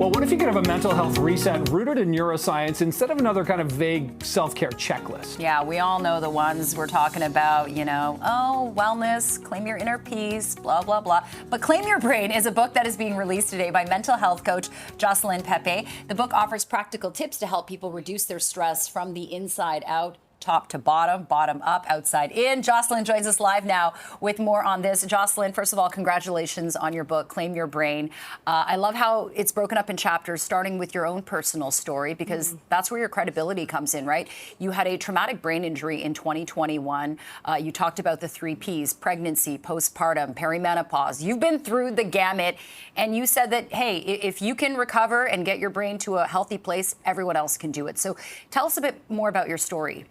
Well, what if you could have a mental health reset rooted in neuroscience instead of another kind of vague self-care checklist? Yeah, we all know the ones we're talking about, oh, wellness, claim your inner peace, blah, blah, blah. But Claim Your Brain is a book that is being released today by mental health coach Jocelyn Pepe. The book offers practical tips to help people reduce their stress from the inside out. Top to bottom, bottom up, outside in. Jocelyn joins us live now with more on this. Jocelyn, first of all, congratulations on your book, Claim Your Brain. I love how it's broken up in chapters, starting with your own personal story, because that's where your credibility comes in, right? You had a traumatic brain injury in 2021. You talked about the 3 Ps, pregnancy, postpartum, perimenopause. You've been through the gamut, and you said that, hey, if you can recover and get your brain to a healthy place, everyone else can do it. So tell us a bit more about your story.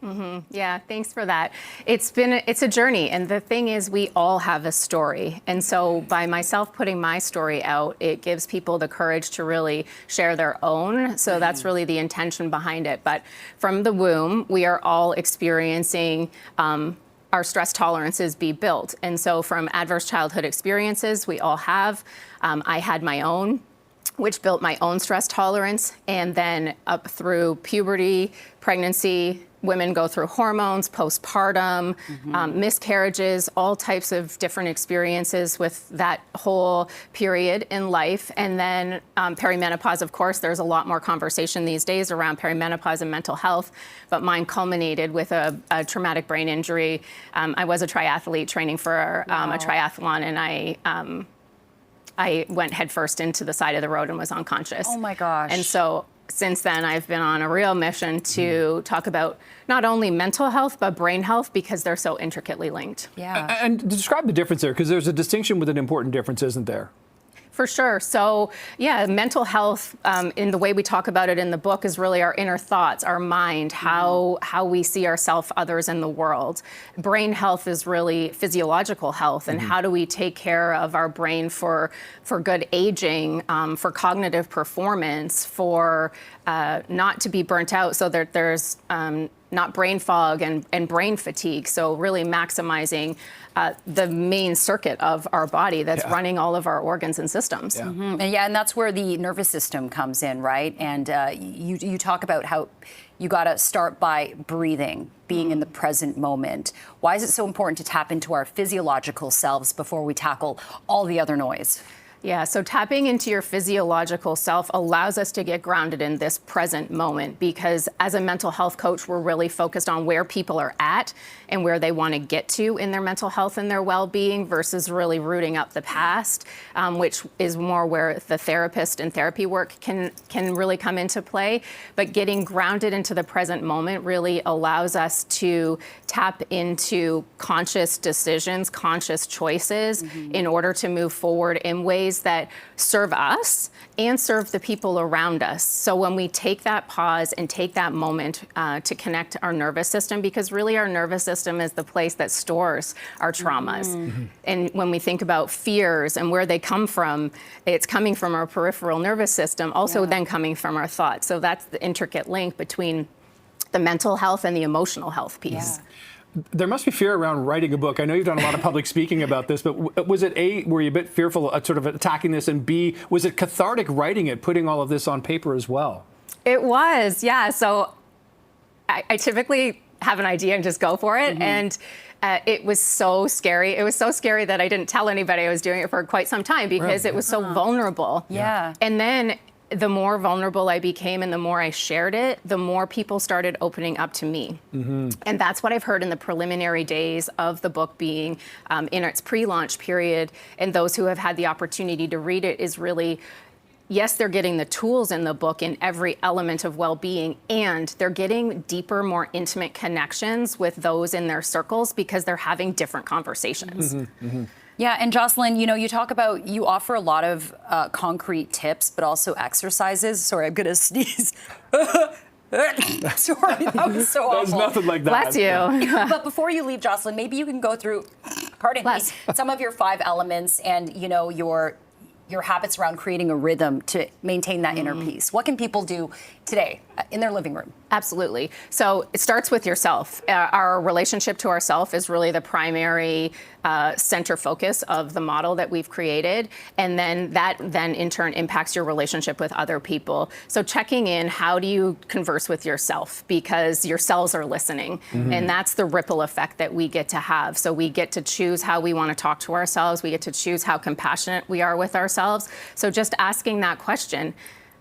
Yeah, thanks for that. It's a journey, and the thing is, we all have a story. And so by myself putting my story out, it gives people the courage to really share their own. So that's really the intention behind it. But from the womb, we are all experiencing our stress tolerances be built. And so from adverse childhood experiences, we all have. I had my own, which built my own stress tolerance, and then up through puberty, pregnancy, women go through hormones, postpartum, miscarriages, all types of different experiences with that whole period in life. And then perimenopause, of course, there's a lot more conversation these days around perimenopause and mental health, but mine culminated with a traumatic brain injury. I was a triathlete training for a triathlon, and I went headfirst into the side of the road and was unconscious. Oh my gosh. And so since then, I've been on a real mission to talk about not only mental health, but brain health, because they're so intricately linked. Yeah. And describe the difference there, because there's a distinction with an important difference, isn't there? For sure. So, yeah, mental health, in the way we talk about it in the book, is really our inner thoughts, our mind, how we see ourselves, others, in the world. Brain health is really physiological health, and how do we take care of our brain for good aging, for cognitive performance, for not to be burnt out, so that there's not brain fog and brain fatigue. So really maximizing the main circuit of our body that's running all of our organs and systems. Yeah. And that's where the nervous system comes in, right? And you talk about how you got to start by breathing, being in the present moment. Why is it so important to tap into our physiological selves before we tackle all the other noise? Yeah, so tapping into your physiological self allows us to get grounded in this present moment, because as a mental health coach, we're really focused on where people are at and where they want to get to in their mental health and their well-being, versus really rooting up the past, which is more where the therapist and therapy work can really come into play. But getting grounded into the present moment really allows us to tap into conscious decisions, conscious choices, in order to move forward in ways that serve us and serve the people around us. So when we take that pause and take that moment to connect our nervous system, because really our nervous system is the place that stores our traumas. And when we think about fears and where they come from, it's coming from our peripheral nervous system, also then coming from our thoughts. So that's the intricate link between the mental health and the emotional health piece. Yeah. There must be fear around writing a book. I know you've done a lot of public speaking about this, but was it A, were you a bit fearful of sort of attacking this, and B, was it cathartic writing it, putting all of this on paper as well? It was, yeah. So I typically have an idea and just go for it. And it was so scary. It was so scary that I didn't tell anybody I was doing it for quite some time, because it was so vulnerable. Yeah. And then the more vulnerable I became and the more I shared it, the more people started opening up to me. And that's what I've heard in the preliminary days of the book being in its pre-launch period. And those who have had the opportunity to read it is really, yes, they're getting the tools in the book in every element of well-being, and they're getting deeper, more intimate connections with those in their circles, because they're having different conversations. Yeah, and Jocelyn, you talk about, you offer a lot of concrete tips, but also exercises. Sorry, I'm going to sneeze. Sorry, that was so awful. There's nothing like that. Bless you. But before you leave, Jocelyn, maybe you can go through, pardon me, some of your 5 elements and, your habits around creating a rhythm to maintain that inner peace. What can people do today in their living room? Absolutely. So it starts with yourself. Our relationship to ourself is really the primary center focus of the model that we've created. And then that then in turn impacts your relationship with other people. So checking in, how do you converse with yourself? Because your cells are listening. And that's the ripple effect that we get to have. So we get to choose how we want to talk to ourselves. We get to choose how compassionate we are with ourselves. So just asking that question,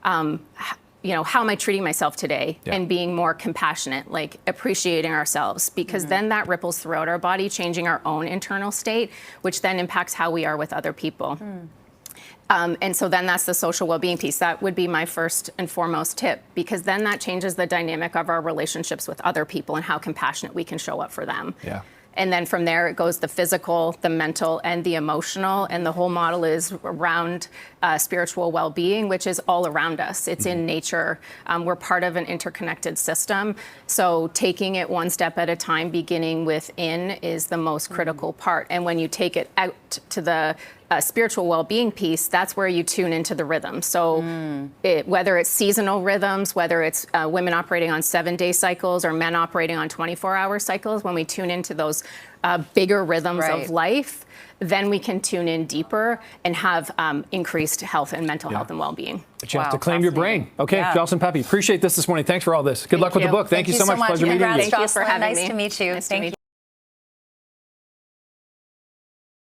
how am I treating myself today? Yeah. And being more compassionate, like appreciating ourselves, because then that ripples throughout our body, changing our own internal state, which then impacts how we are with other people. And so then that's the social well-being piece. That would be my first and foremost tip, because then that changes the dynamic of our relationships with other people and how compassionate we can show up for them. Yeah. And then from there, it goes the physical, the mental, and the emotional. And the whole model is around spiritual well-being, which is all around us. It's in nature. We're part of an interconnected system. So taking it one step at a time, beginning within, is the most critical part. And when you take it out to the spiritual well-being piece, that's where you tune into the rhythm. So whether it's seasonal rhythms, whether it's women operating on 7-day cycles or men operating on 24-hour cycles, when we tune into those bigger rhythms of life, then we can tune in deeper and have increased health and mental health and well-being. But you have to claim your brain. Okay, Jocelyn Pepe, appreciate this morning. Thanks for all this. Good luck with the book. Thank you so much. Pleasure meeting you. Congrats, Thank you for Jocelyn. having Nice me. to meet you. Nice to meet you.